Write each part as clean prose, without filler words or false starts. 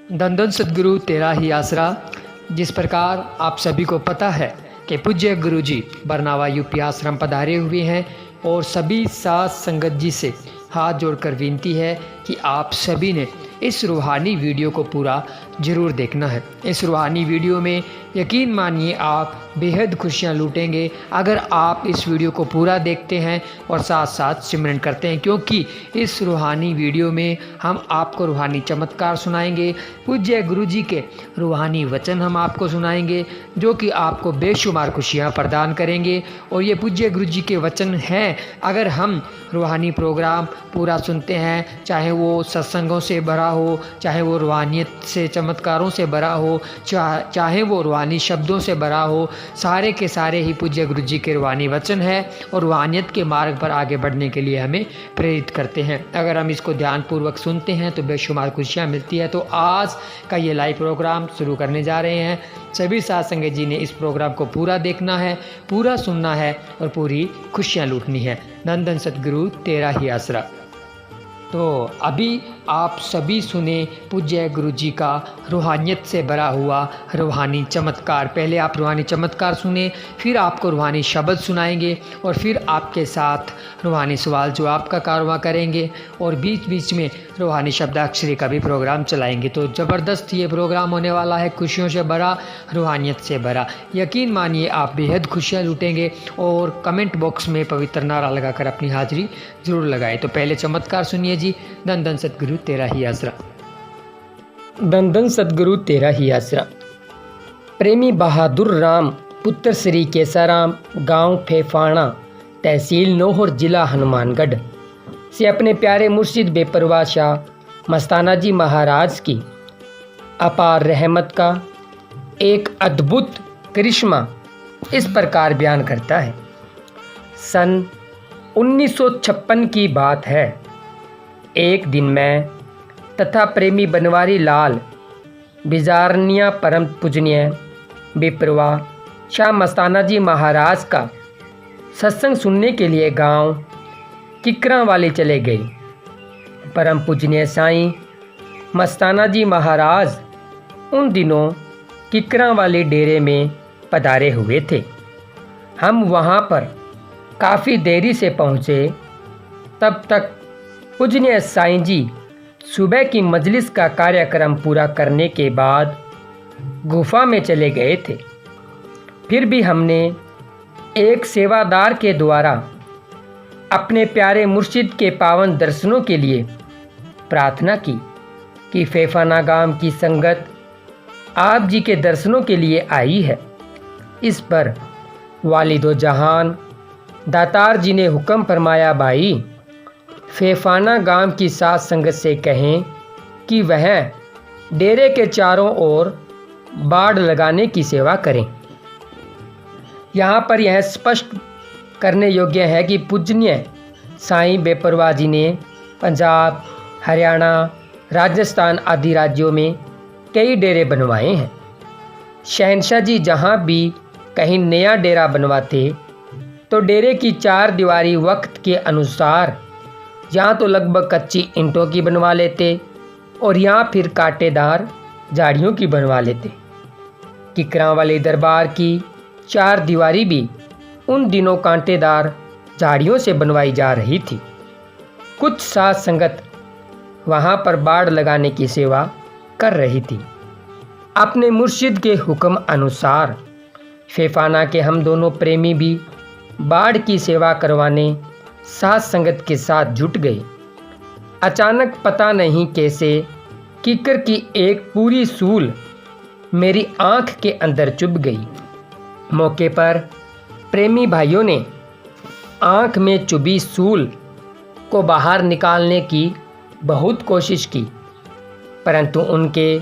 धन धन सद्गुरु तेरा ही आसरा। जिस प्रकार आप सभी को पता है कि पूज्य गुरु जी बरनावा यूपी आश्रम पधारे हुए हैं और सभी साथ संगत जी से हाथ जोड़कर विनती है कि आप सभी ने इस रूहानी वीडियो को पूरा ज़रूर देखना है। इस रूहानी वीडियो में यकीन मानिए आप बेहद खुशियां लूटेंगे अगर आप इस वीडियो को पूरा देखते हैं और साथ साथ सिमरन करते हैं, क्योंकि इस रूहानी वीडियो में हम आपको रूहानी चमत्कार सुनाएंगे। पूज्य गुरु जी के रूहानी वचन हम आपको सुनाएंगे जो कि आपको बेशुमार खुशियां प्रदान करेंगे। और ये पूज्य गुरु जी के वचन हैं, अगर हम रूहानी प्रोग्राम पूरा सुनते हैं, चाहे वो सत्संगों से भरा हो, चाहे वो रूहानियत से चमत्कारों से भरा हो, चाहे वो रूहानी शब्दों से भरा हो, सारे के सारे ही पूज्य गुरु जी के रूहानी वचन है और रूहानियत के मार्ग पर आगे बढ़ने के लिए हमें प्रेरित करते हैं। अगर हम इसको ध्यानपूर्वक सुनते हैं तो बेशुमार खुशियाँ मिलती है। तो आज का ये लाइव प्रोग्राम शुरू करने जा रहे हैं। सभी साथ संगत जी ने इस प्रोग्राम को पूरा देखना है, पूरा सुनना है और पूरी खुशियाँ लूटनी है। धन धन सद्गुरु तेरा ही आसरा। तो अभी आप सभी सुने पूज्य गुरु जी का रूहानियत से भरा हुआ रूहानी चमत्कार। पहले आप रूहानी चमत्कार सुने, फिर आपको रूहानी शब्द सुनाएंगे और फिर आपके साथ रूहानी सवाल जवाब का कारवां करेंगे और बीच बीच में रूहानी शब्दाक्षरी का भी प्रोग्राम चलाएंगे। तो ज़बरदस्त ये प्रोग्राम होने वाला है, खुशियों से भरा, रूहानियत से भरा। यकीन मानिए आप बेहद खुशियाँ लूटेंगे और कमेंट बॉक्स में पवित्र नारा लगाकर अपनी हाजिरी ज़रूर लगाएं। तो पहले चमत्कार सुनिए जी। धन धन सद्गुरु तेरा ही आसरा। धन धन सद्गुरु तेरा ही आसरा। प्रेमी बहादुर राम पुत्र श्री केसाराम, गांव फेफाणा, तहसील नौहर, जिला हनुमानगढ़ से अपने प्यारे मुर्शिद बेपरवाह शाह मस्ताना जी महाराज की अपार रहमत का एक अद्भुत करिश्मा इस प्रकार बयान करता है। सन 1956 की बात है। एक दिन मैं तथा प्रेमी बनवारी लाल बिजारनिया परम पूजनीय बेपरवाह शाह मस्ताना जी महाराज का सत्संग सुनने के लिए गांव किकरा वाले चले गए। परम पूजनीय साईं मस्ताना जी महाराज उन दिनों किकरा वाले डेरे में पधारे हुए थे। हम वहां पर काफ़ी देरी से पहुँचे। तब तक पूजनीय साईं जी सुबह की मजलिस का कार्यक्रम पूरा करने के बाद गुफा में चले गए थे। फिर भी हमने एक सेवादार के द्वारा अपने प्यारे मुर्शिद के पावन दर्शनों के लिए प्रार्थना की कि फेफाना गांव की संगत आप जी के दर्शनों के लिए आई है। इस पर वालिदो जहान दातार जी ने हुक्म फरमाया, भाई फेफाना गांव की साथ संगत से कहें कि वह डेरे के चारों ओर बाड़ लगाने की सेवा करें। यहाँ पर यह स्पष्ट करने योग्य है कि पूजनीय साईं बेपरवाह जी ने पंजाब, हरियाणा, राजस्थान आदि राज्यों में कई डेरे बनवाए हैं। शहनशाह जी जहाँ भी कहीं नया डेरा बनवाते तो डेरे की चार दीवारी वक्त के अनुसार यहाँ तो लगभग कच्ची ईंटों की बनवा लेते और यहाँ फिर कांटेदार झाड़ियों की बनवा लेते। किकरा वाले दरबार की चार दीवारी भी उन दिनों कांटेदार झाड़ियों से बनवाई जा रही थी। कुछ साथ संगत वहाँ पर बाड़ लगाने की सेवा कर रही थी। अपने मुर्शिद के हुक्म अनुसार फेफाना के हम दोनों प्रेमी भी बाड़ की सेवा करवाने साथ संगत के साथ जुट गए। अचानक पता नहीं कैसे कीकर की एक पूरी सूल मेरी आंख के अंदर चुभ गई। मौके पर प्रेमी भाइयों ने आंख में चुभी सूल को बाहर निकालने की बहुत कोशिश की, परंतु उनके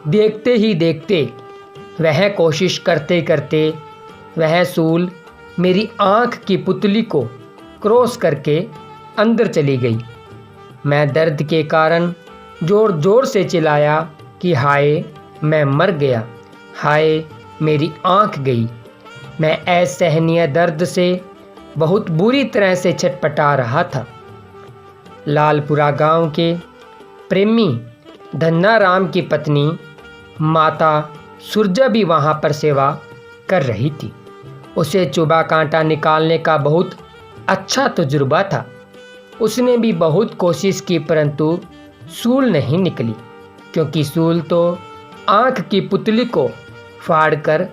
देखते ही देखते वह कोशिश करते करते वह सूल मेरी आंख की पुतली को क्रॉस करके अंदर चली गई। मैं दर्द के कारण जोर जोर से चिल्लाया कि हाय मैं मर गया, हाय मेरी आंख गई। मैं असहनीय दर्द से बहुत बुरी तरह से छटपटा रहा था। लालपुरा गांव के प्रेमी धन्ना राम की पत्नी माता सुरजा भी वहाँ पर सेवा कर रही थी। उसे चुबा कांटा निकालने का बहुत अच्छा तजुर्बा था। उसने भी बहुत कोशिश की परंतु सूल नहीं निकली, क्योंकि सूल तो आँख की पुतली को फाड़कर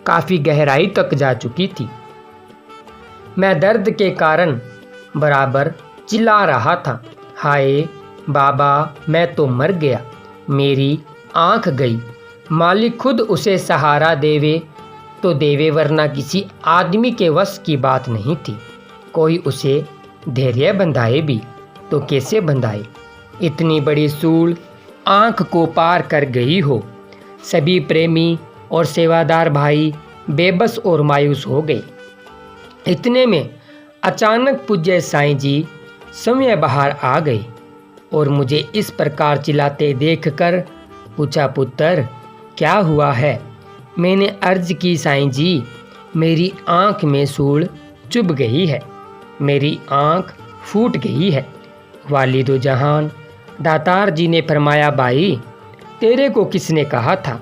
काफ़ी गहराई तक जा चुकी थी। मैं दर्द के कारण बराबर चिल्ला रहा था, हाय बाबा, मैं तो मर गया, मेरी आँख गई। मालिक खुद उसे सहारा देवे तो देवे, वरना किसी आदमी के वश की बात नहीं थी। कोई उसे धैर्य बंधाए भी तो कैसे बंधाए, इतनी बड़ी सूल आँख को पार कर गई हो। सभी प्रेमी और सेवादार भाई बेबस और मायूस हो गए। इतने में अचानक पूज्य साईं जी समय बाहर आ गए और मुझे इस प्रकार चिल्लाते देखकर पूछा, पुत्र क्या हुआ है? मैंने अर्ज की, साईं जी मेरी आँख में सूल चुभ गई है, मेरी आँख फूट गई है। वालिदो जहान दातार जी ने फरमाया, भाई तेरे को किसने कहा था?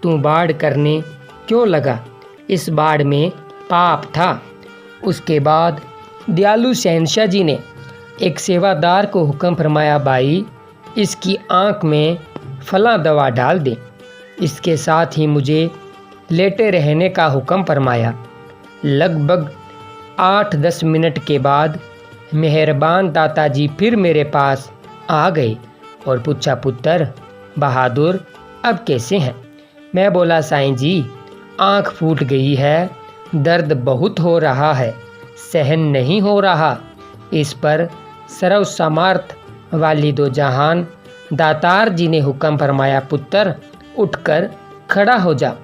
तू बाढ़ करने क्यों लगा? इस बाढ़ में पाप था। उसके बाद दयालु शहंशाह जी ने एक सेवादार को हुक्म फरमाया, भाई इसकी आँख में फला दवा डाल दे। इसके साथ ही मुझे लेटे रहने का हुक्म फरमाया। लगभग 8-10 मिनट के बाद मेहरबान दाता जी फिर मेरे पास आ गए और पूछा, पुत्र बहादुर अब कैसे हैं? मैं बोला, साईं जी आँख फूट गई है, दर्द बहुत हो रहा है, सहन नहीं हो रहा। इस पर सर्व समर्थ वालिदो जहान दातार जी ने हुक्म फरमाया, पुत्र उठकर खड़ा हो जा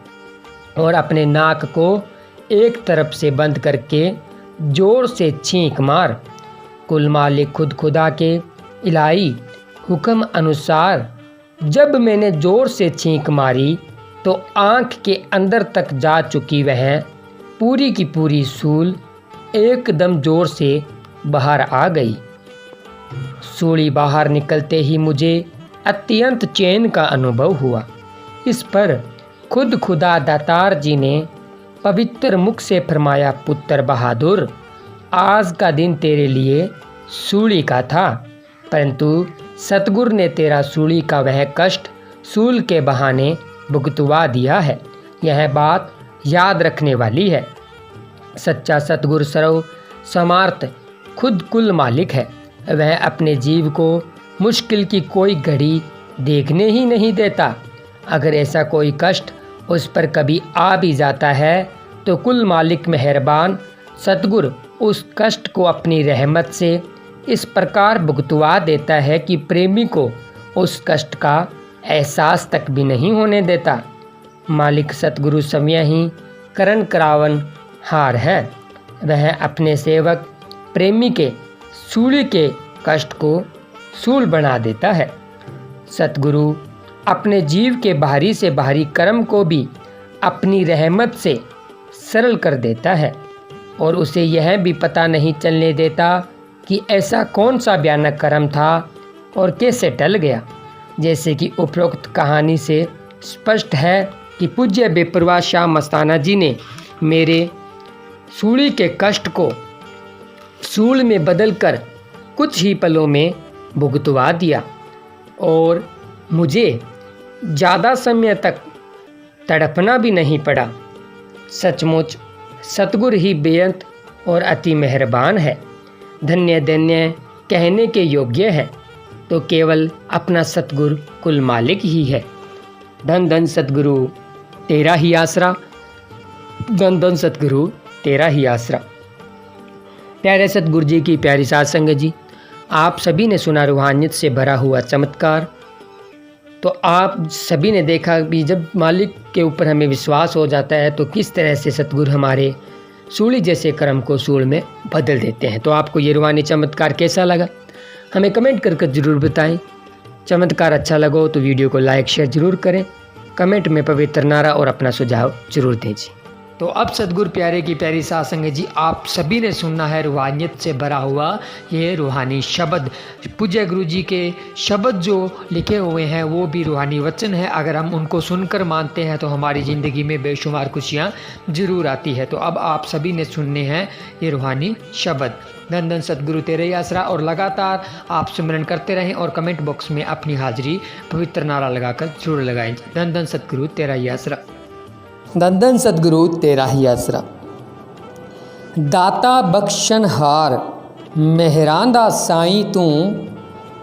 और अपने नाक को एक तरफ से बंद करके जोर से छींक मार। कुल मालिक खुद खुदा के इलाही हुक्म अनुसार जब मैंने जोर से छींक मारी तो आँख के अंदर तक जा चुकी वह पूरी की पूरी सूल एकदम जोर से बाहर आ गई। सूली बाहर निकलते ही मुझे अत्यंत चैन का अनुभव हुआ। इस पर खुद खुदा दातार जी ने पवित्र मुख से फरमाया, पुत्र बहादुर आज का दिन तेरे लिए सूली का था, परंतु सतगुरु ने तेरा सूली का वह कष्ट सूल के बहाने भुगतवा दिया है। यह बात याद रखने वाली है। सच्चा सतगुरु सर्व समार्थ खुद कुल मालिक है। वह अपने जीव को मुश्किल की कोई घड़ी देखने ही नहीं देता। अगर ऐसा कोई कष्ट उस पर कभी आ भी जाता है तो कुल मालिक मेहरबान सतगुरु उस कष्ट को अपनी रहमत से इस प्रकार भुगतवा देता है कि प्रेमी को उस कष्ट का एहसास तक भी नहीं होने देता। मालिक सतगुरु समय ही करण करावन हार है। वह अपने सेवक प्रेमी के सूली के कष्ट को सूल बना देता है। सतगुरु अपने जीव के बाहरी से बाहरी कर्म को भी अपनी रहमत से सरल कर देता है और उसे यह भी पता नहीं चलने देता कि ऐसा कौन सा भयानक कर्म था और कैसे टल गया। जैसे कि उपरोक्त कहानी से स्पष्ट है कि पूज्य बेपरवाह शाह मस्ताना जी ने मेरे सूली के कष्ट को सूल में बदलकर कुछ ही पलों में भुगतवा दिया और मुझे ज़्यादा समय तक तड़पना भी नहीं पड़ा। सचमुच सतगुरु ही बेअंत और अति मेहरबान है। धन्य धन्य कहने के योग्य है तो केवल अपना सतगुरु कुल मालिक ही है। धन धन सतगुरु तेरा ही आसरा, धन धन सतगुरु तेरा ही आसरा। प्यारे सतगुरु जी की प्यारी साध संगत जी, आप सभी ने सुना रूहानियत से भरा हुआ चमत्कार। तो आप सभी ने देखा भी जब मालिक के ऊपर हमें विश्वास हो जाता है तो किस तरह से सतगुरु हमारे सूली जैसे कर्म को सूल में बदल देते हैं। तो आपको ये रूहानी चमत्कार कैसा लगा हमें कमेंट करके ज़रूर बताएं। चमत्कार अच्छा लगा तो वीडियो को लाइक शेयर ज़रूर करें। कमेंट में पवित्र नारा और अपना सुझाव ज़रूर दीजिए। तो अब सतगुरु प्यारे की प्यारी साध संगत जी, आप सभी ने सुनना है रूहानियत से भरा हुआ ये रूहानी शब्द। पूज्य गुरु जी के शब्द जो लिखे हुए हैं वो भी रूहानी वचन है। अगर हम उनको सुनकर मानते हैं तो हमारी ज़िंदगी में बेशुमार खुशियाँ ज़रूर आती है। तो अब आप सभी ने सुनने हैं ये रूहानी शब्द। धन धन सतगुरु तेरा ही आसरा। और लगातार आप सिमरन करते रहें और कमेंट बॉक्स में अपनी हाजिरी पवित्र नारा लगाकर जरूर लगाएं। धन धन सतगुरु तेरा ही आसरा। धन धन सतगुरु तेरा ही आसरा। दाता बख्शन हार मेहरां दा साईं तू,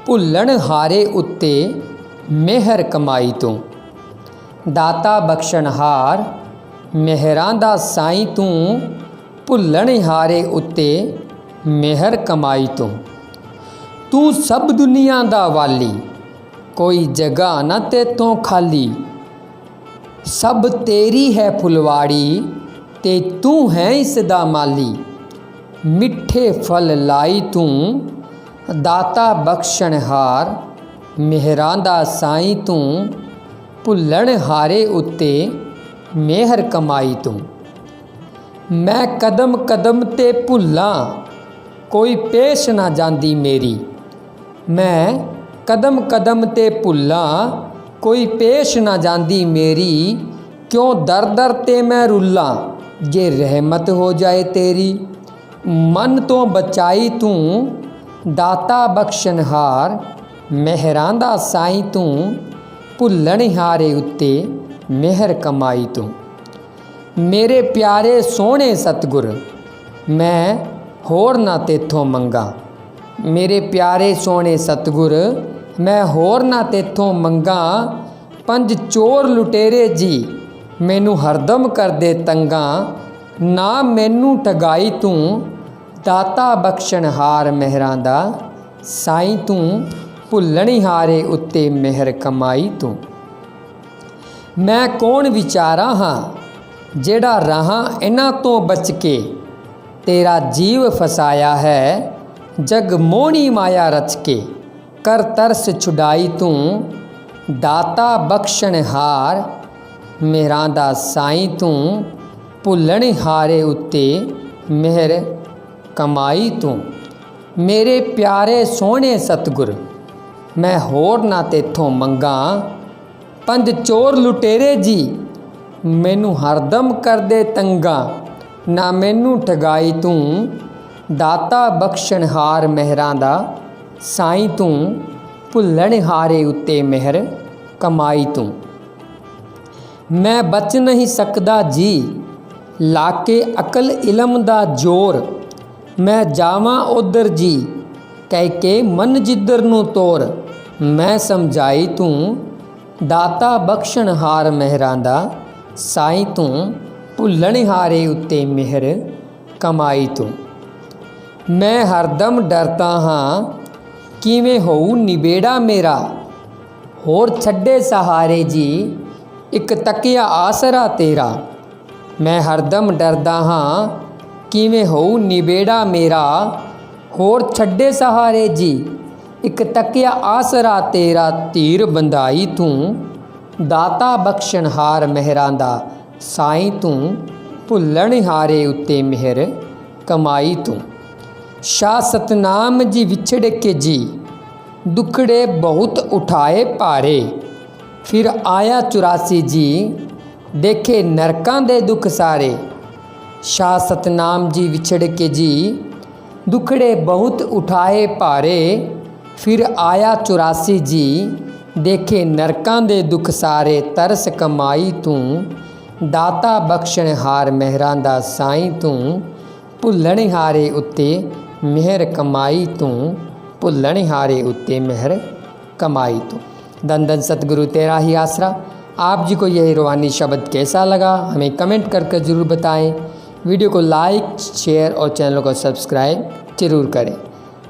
भुल्लण हारे उत्ते मेहर कमाई तू। दाता बख्शन हार मेहरां दा साईं तू, भुल्लण हारे उत्ते मेहर कमाई तू। तू सब दुनिया दा वाली, कोई जगह न तेतों खाली। सब तेरी है फुलवाड़ी, ते तू है इस दा माली। मिठे फल लाई तू, दाता बख्शण हार मेहरां दा साईं तू, भुल्लण हारे उत्ते मेहर कमाई तू। मैं कदम कदम ते भुल्लां, कोई पेश ना जांदी मेरी। मैं कदम कदम ते भुल्लां, कोई पेश ना जांदी मेरी। क्यों दर दर ते मैं रुल्लां, जे रहमत हो जाए तेरी। मन तो बचाई तू, दाता बख्शन हार मेहरां दा साईं तू, भुल्लण हारे उत्ते मेहर कमाई तू। मेरे प्यारे सोहणे सतगुर, मैं होर ना तेथों मंगा। मेरे प्यारे सोहणे सतगुर, मैं होर ना तेथों मंगा। पंज चोर लुटेरे जी, मैनू हरदम कर दे तंगा। ना मैनू ठगाई तू, दाता बख्शण हार मेहरां दा साईं तू, भुल्लण हारे उत्ते मेहर कमाई तू। मैं कौन विचारा हाँ, जेड़ा रहा इन्हां तो बच के। तेरा जीव फसाया है, जग मोहनी माया रच के। कर तरस छुड़ाई तू, दाता बख्शण हार मेहरां दा साईं तू, भुल्लण हारे उत्ते मेहर कमाई तू। मेरे प्यारे सोहणे सतगुर, मैं होर ना तेथों मंगा। पंज चोर लुटेरे जी, मैनू हरदम कर दे तंगा। ना मैनू ठगाई तू, दाता बख्शण हार मेहरां दा साईं तू, भुल्लण हारे उत्ते मेहर कमाई तू। मैं बच नहीं सकदा जी, लाके अकल इलम दा जोर। मैं जावां उधर जी, कह के मन जिधर नू तोर। मैं समझाई तू, दाता बख्शण हार मेहरां दा साईं तू, भुल्लण हारे उत्ते मेहर कमाई तू। मैं हरदम डरता हाँ, किवें होऊ निबेड़ा मेरा। होर छड्डे सहारे जी, एक तकिया आसरा तेरा। मैं हरदम डरदा हाँ, किवें होऊ निबेड़ा मेरा। होर छड्डे सहारे जी, एक तकिया आसरा तेरा। धीर बंधाई तू, दाता बख्शण हार मेहरां दा साईं तू, भुल्लण हारे उत्ते मेहर कमाई तू। शाह सतनाम जी विछड़ के जी, दुखड़े बहुत उठाए भारे। फिर आया 84 जी, देखे नरकां दे दुख सारे। शाह सतनाम जी विछड़ के जी, दुखड़े बहुत उठाए भारे। फिर आया 84 जी, देखे नरकां दे दुख सारे। तरस कमाई तू, दाता बख्शण हार मेहरां दा साईं तू, भुल्लण हारे उत्ते मेहर कमाई तू, भुल्लण हारे उत्ते मेहर कमाई तू। धन धन सतगुरु तेरा ही आसरा। आप जी को यह रूहानी शब्द कैसा लगा हमें कमेंट करके ज़रूर बताएं। वीडियो को लाइक शेयर और चैनल को सब्सक्राइब जरूर करें।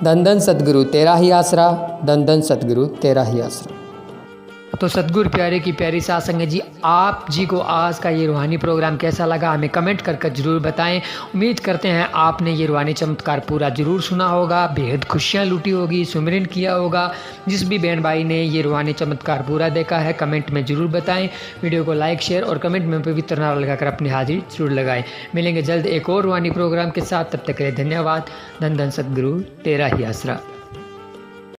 धन धन सतगुरु तेरा ही आसरा। धन धन सतगुरु तेरा ही आसरा। तो सतगुरु प्यारे की प्यारी साध संगत जी, आप जी को आज का ये रूहानी प्रोग्राम कैसा लगा हमें कमेंट कर ज़रूर बताएं। उम्मीद करते हैं आपने ये रूहानी चमत्कार पूरा ज़रूर सुना होगा, बेहद खुशियाँ लूटी होगी, सुमिरन किया होगा। जिस भी बहन भाई ने ये रूहानी चमत्कार पूरा देखा है कमेंट में ज़रूर बताएं। वीडियो को लाइक शेयर और कमेंट में पवित्र नारा लगाकर अपनी हाजिरी जरूर लगाएं। मिलेंगे जल्द एक और रूहानी प्रोग्राम के साथ, तब तक के लिए धन्यवाद। धन धन सतगुरु तेरा ही आसरा।